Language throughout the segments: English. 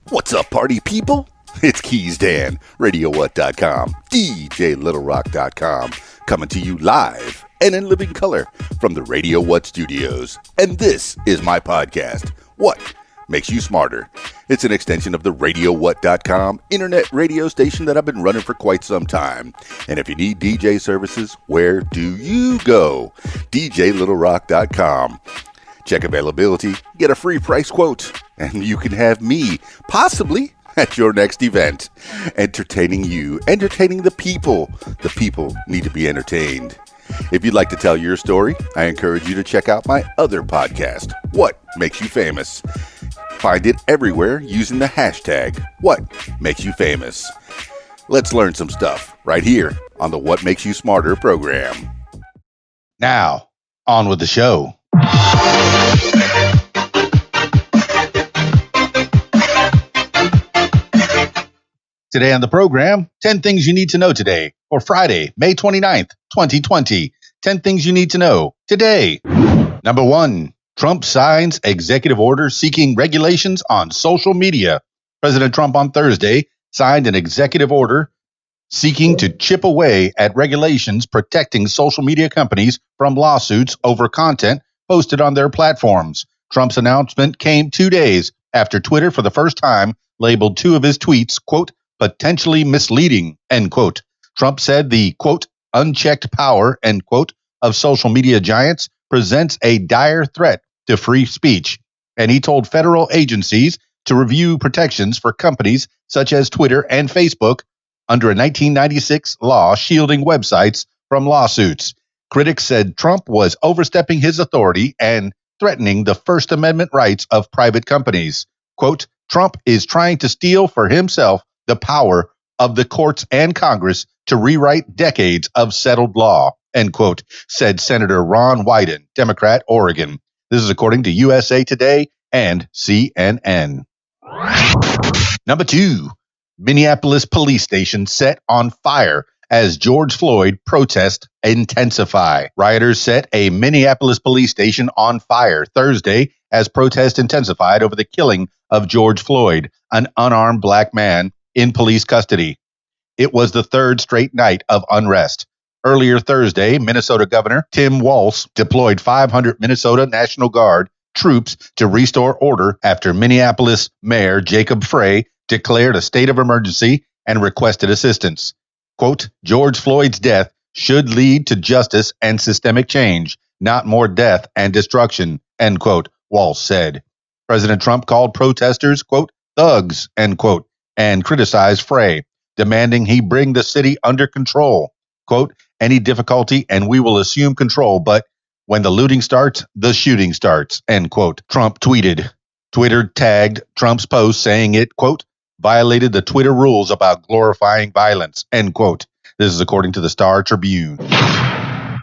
What's up, party people? It's Keys Dan, RadioWhat.com, DJLittleRock.com, coming to you live and in living color from the Radio What studios. And this is my podcast, What Makes You Smarter. It's an extension of the RadioWhat.com internet radio station that I've been running for quite some time. And if you need DJ services, where do you go? DJLittleRock.com. Check availability, get a free price quote, and you can have me, possibly, at your next event. Entertaining you, entertaining the people. The people need to be entertained. If you'd like to tell your story, I encourage you to check out my other podcast, What Makes You Famous. Find it everywhere using the hashtag, What Makes You Famous. Let's learn some stuff right here on the What Makes You Smarter program. Now, on with the show. Today on the program, 10 things you need to know today for Friday, May 29th, 2020. 10 things you need to know today. Number 1, Trump signs executive order seeking regulations on social media. President Trump on Thursday signed an executive order seeking to chip away at regulations protecting social media companies from lawsuits over content posted on their platforms. Trump's announcement came 2 days after Twitter for the first time labeled two of his tweets, quote, potentially misleading, end quote. Trump said the, quote, unchecked power, end quote, of social media giants presents a dire threat to free speech. And he told federal agencies to review protections for companies such as Twitter and Facebook under a 1996 law shielding websites from lawsuits. Critics said Trump was overstepping his authority and threatening the First Amendment rights of private companies. Quote, Trump is trying to steal for himself the power of the courts and Congress to rewrite decades of settled law, end quote, said Senator Ron Wyden, Democrat, Oregon. This is according to USA Today and CNN. Number 2, Minneapolis police station set on fire as George Floyd protests intensify. Rioters set a Minneapolis police station on fire Thursday as protests intensified over the killing of George Floyd, an unarmed black man in police custody. It was the third straight night of unrest. Earlier Thursday, Minnesota Governor Tim Walz deployed 500 Minnesota National Guard troops to restore order after Minneapolis Mayor Jacob Frey declared a state of emergency and requested assistance. Quote, George Floyd's death should lead to justice and systemic change, not more death and destruction, end quote, Walz said. President Trump called protesters, quote, thugs, end quote, and criticized Frey, demanding he bring the city under control. Quote, any difficulty and we will assume control, but when the looting starts, the shooting starts, end quote, Trump tweeted. Twitter tagged Trump's post saying it, quote, violated the Twitter rules about glorifying violence, end quote. This is according to the Star Tribune.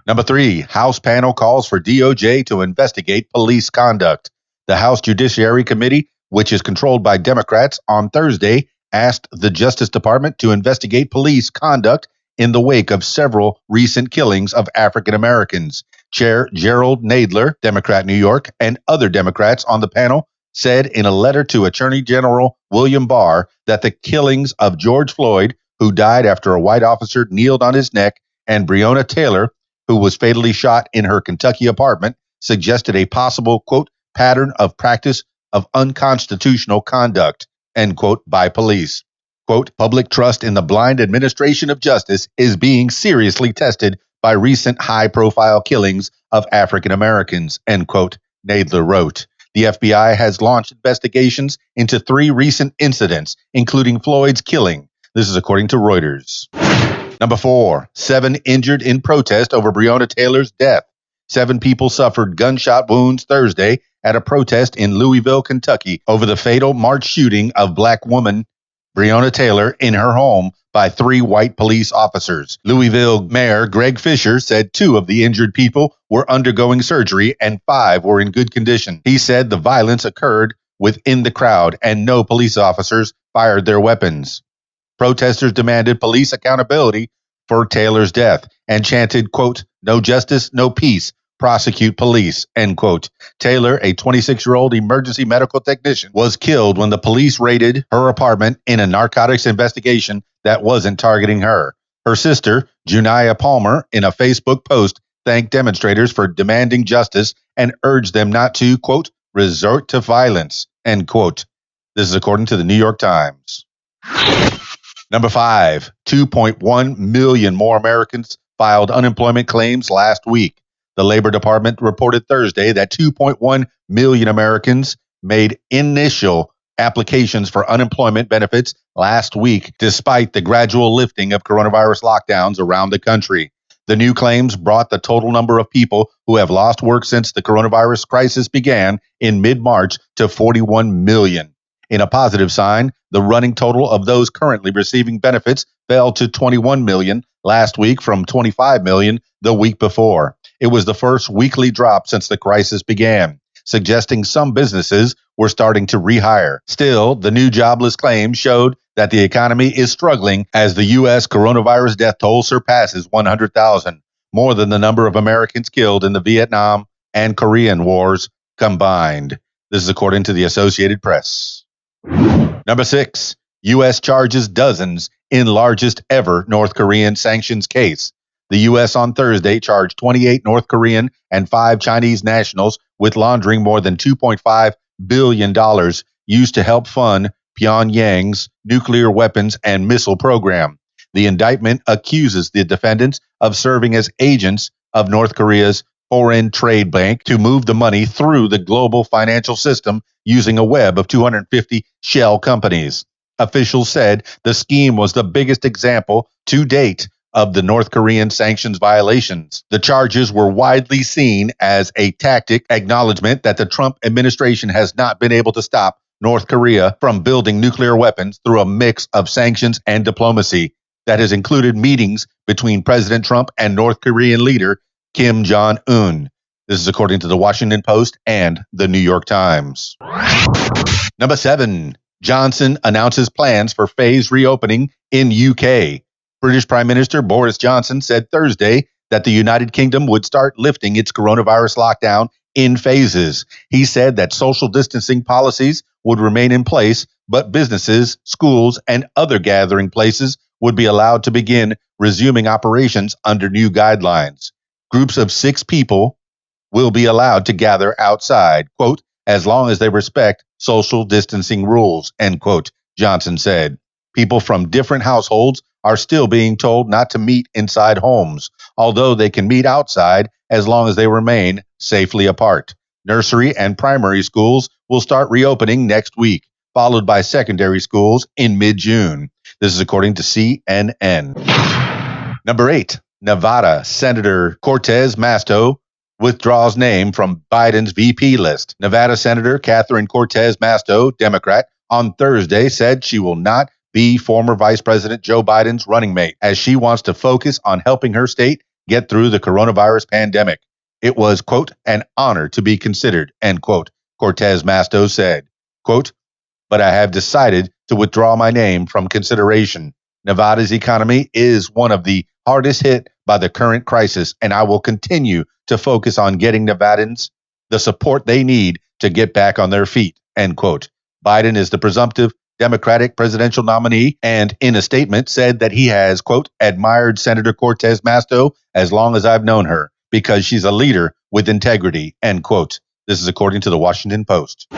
Number 3, House panel calls for DOJ to investigate police conduct. The House Judiciary Committee, which is controlled by Democrats, on Thursday asked the Justice Department to investigate police conduct in the wake of several recent killings of African Americans. Chair Gerald Nadler, Democrat, New York, and other Democrats on the panel said in a letter to Attorney General William Barr that the killings of George Floyd, who died after a white officer kneeled on his neck, and Breonna Taylor, who was fatally shot in her Kentucky apartment, suggested a possible, quote, pattern of practice of unconstitutional conduct, end quote, by police. Quote, public trust in the blind administration of justice is being seriously tested by recent high-profile killings of African Americans, end quote, Nadler wrote. The FBI has launched investigations into 3 recent incidents, including Floyd's killing. This is according to Reuters. Number 4, 7 injured in protest over Breonna Taylor's death. 7 people suffered gunshot wounds Thursday at a protest in Louisville, Kentucky, over the fatal March shooting of black woman Breonna Taylor in her home by 3 white police officers. Louisville Mayor Greg Fisher said 2 of the injured people were undergoing surgery and 5 were in good condition. He said the violence occurred within the crowd and no police officers fired their weapons. Protesters demanded police accountability for Taylor's death and chanted, quote, no justice, no peace, prosecute police, end quote. Taylor, a 26-year-old emergency medical technician, was killed when the police raided her apartment in a narcotics investigation that wasn't targeting her. Her sister, Juniah Palmer, in a Facebook post, thanked demonstrators for demanding justice and urged them not to, quote, resort to violence, end quote. This is according to the New York Times. Number 5, 2.1 million more Americans filed unemployment claims last week. The Labor Department reported Thursday that 2.1 million Americans made initial applications for unemployment benefits last week, despite the gradual lifting of coronavirus lockdowns around the country. The new claims brought the total number of people who have lost work since the coronavirus crisis began in mid-March to 41 million. In a positive sign, the running total of those currently receiving benefits fell to 21 million last week from 25 million the week before. It was the first weekly drop since the crisis began, suggesting some businesses were starting to rehire. Still, the new jobless claims showed that the economy is struggling as the U.S. coronavirus death toll surpasses 100,000, more than the number of Americans killed in the Vietnam and Korean wars combined. This is according to the Associated Press. Number 6, U.S. charges dozens in largest ever North Korean sanctions case. The U.S. on Thursday charged 28 North Korean and 5 Chinese nationals with laundering more than $2.5 billion used to help fund Pyongyang's nuclear weapons and missile program. The indictment accuses the defendants of serving as agents of North Korea's Foreign Trade Bank to move the money through the global financial system using a web of 250 shell companies. Officials said the scheme was the biggest example to date of the North Korean sanctions violations. The charges were widely seen as a tactic acknowledgement that the Trump administration has not been able to stop North Korea from building nuclear weapons through a mix of sanctions and diplomacy that has included meetings between President Trump and North Korean leader Kim Jong-un. This is according to the Washington Post and the New York Times. Number 7, Johnson announces plans for phased reopening in UK. British Prime Minister Boris Johnson said Thursday that the United Kingdom would start lifting its coronavirus lockdown in phases. He said that social distancing policies would remain in place, but businesses, schools, and other gathering places would be allowed to begin resuming operations under new guidelines. Groups of 6 people will be allowed to gather outside, quote, as long as they respect social distancing rules, end quote, Johnson said. People from different households are still being told not to meet inside homes, although they can meet outside as long as they remain safely apart. Nursery and primary schools will start reopening next week, followed by secondary schools in mid-June. This is according to CNN. Number 8, Nevada Senator Cortez Masto withdraws name from Biden's VP list. Nevada Senator Catherine Cortez Masto, Democrat, on Thursday said she will not be former Vice President Joe Biden's running mate, as she wants to focus on helping her state get through the coronavirus pandemic. It was, quote, an honor to be considered, end quote, Cortez Masto said. Quote, but I have decided to withdraw my name from consideration. Nevada's economy is one of the hardest hit by the current crisis, and I will continue to focus on getting Nevadans the support they need to get back on their feet, end quote. Biden is the presumptive Democratic presidential nominee and in a statement said that he has, quote, admired Senator Cortez Masto as long as I've known her because she's a leader with integrity, end quote. This is according to the Washington Post.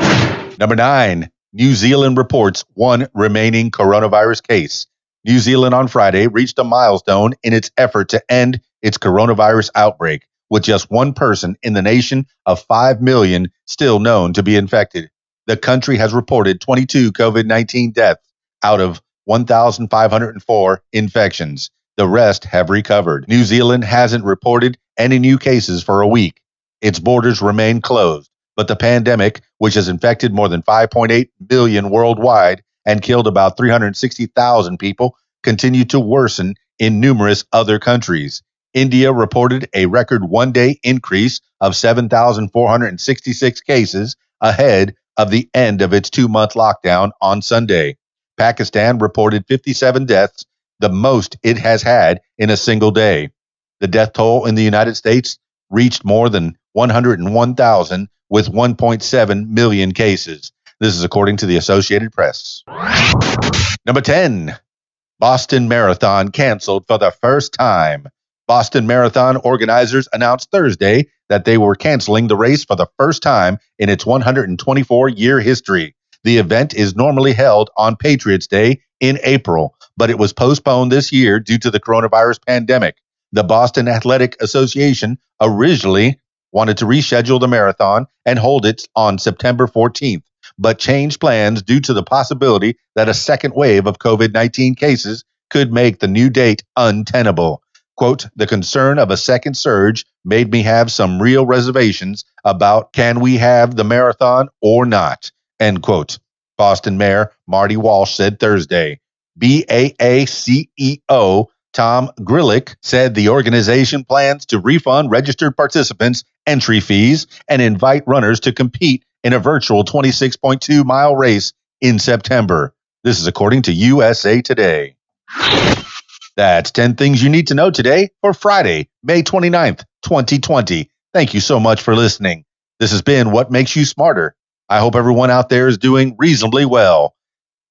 Number 9, New Zealand reports 1 remaining coronavirus case. New Zealand on Friday reached a milestone in its effort to end its coronavirus outbreak, with just 1 person in the nation of 5 million still known to be infected. The country has reported 22 COVID-19 deaths out of 1,504 infections. The rest have recovered. New Zealand hasn't reported any new cases for a week. Its borders remain closed, but the pandemic, which has infected more than 5.8 million worldwide and killed about 360,000 people, continued to worsen in numerous other countries. India reported a record 1-day increase of 7,466 cases ahead of the end of its 2-month lockdown on Sunday. Pakistan reported 57 deaths, the most it has had in a single day. The death toll in the United States reached more than 101,000 with 1.7 million cases. This is according to the Associated Press. Number 10, Boston Marathon canceled for the first time. Boston Marathon organizers announced Thursday that they were canceling the race for the first time in its 124-year history. The event is normally held on Patriots Day in April, but it was postponed this year due to the coronavirus pandemic. The Boston Athletic Association originally wanted to reschedule the marathon and hold it on September 14th, but changed plans due to the possibility that a second wave of COVID-19 cases could make the new date untenable. Quote, the concern of a second surge made me have some real reservations about can we have the marathon or not, end quote. Boston Mayor Marty Walsh said Thursday. BAA CEO Tom Grillick said the organization plans to refund registered participants entry fees and invite runners to compete in a virtual 26.2-mile race in September. This is according to USA Today. That's 10 things you need to know today for Friday, May 29th, 2020. Thank you so much for listening. This has been What Makes You Smarter. I hope everyone out there is doing reasonably well.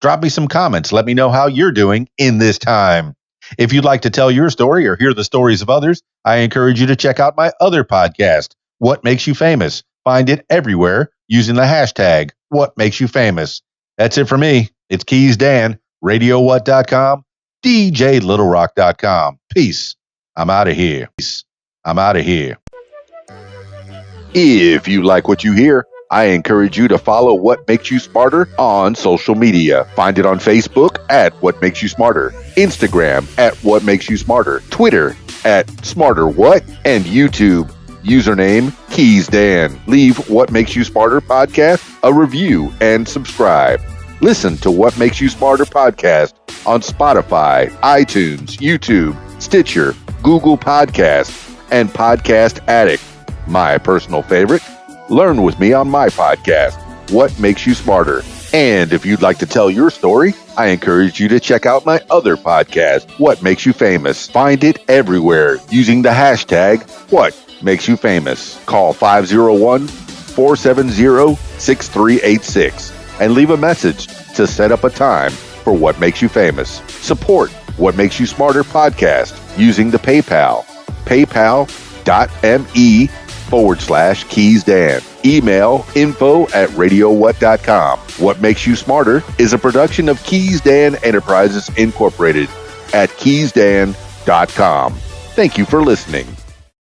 Drop me some comments. Let me know how you're doing in this time. If you'd like to tell your story or hear the stories of others, I encourage you to check out my other podcast, What Makes You Famous. Find it everywhere using the hashtag What Makes You Famous. That's it for me. It's Keys Dan, RadioWhat.com, DJLittleRock.com. Peace. I'm out of here. If you like what you hear, I encourage you to follow What Makes You Smarter on social media. Find it on Facebook at What Makes You Smarter, Instagram at What Makes You Smarter, Twitter at SmarterWhat, and YouTube. Username Keys Dan. Leave What Makes You Smarter podcast a review and subscribe. Listen to What Makes You Smarter podcast on Spotify, iTunes, YouTube, Stitcher, Google Podcasts, and Podcast Addict. My personal favorite, learn with me on my podcast, What Makes You Smarter. And if you'd like to tell your story, I encourage you to check out my other podcast, What Makes You Famous. Find it everywhere using the hashtag What Makes You Famous. Call 501-470-6386 and leave a message to set up a time for What Makes You Famous. Support What Makes You Smarter podcast using the PayPal, paypal.me/KeysDan. Email info@radiowhat.com. What Makes You Smarter is a production of Keys Dan Enterprises Incorporated at keysdan.com. Thank you for listening.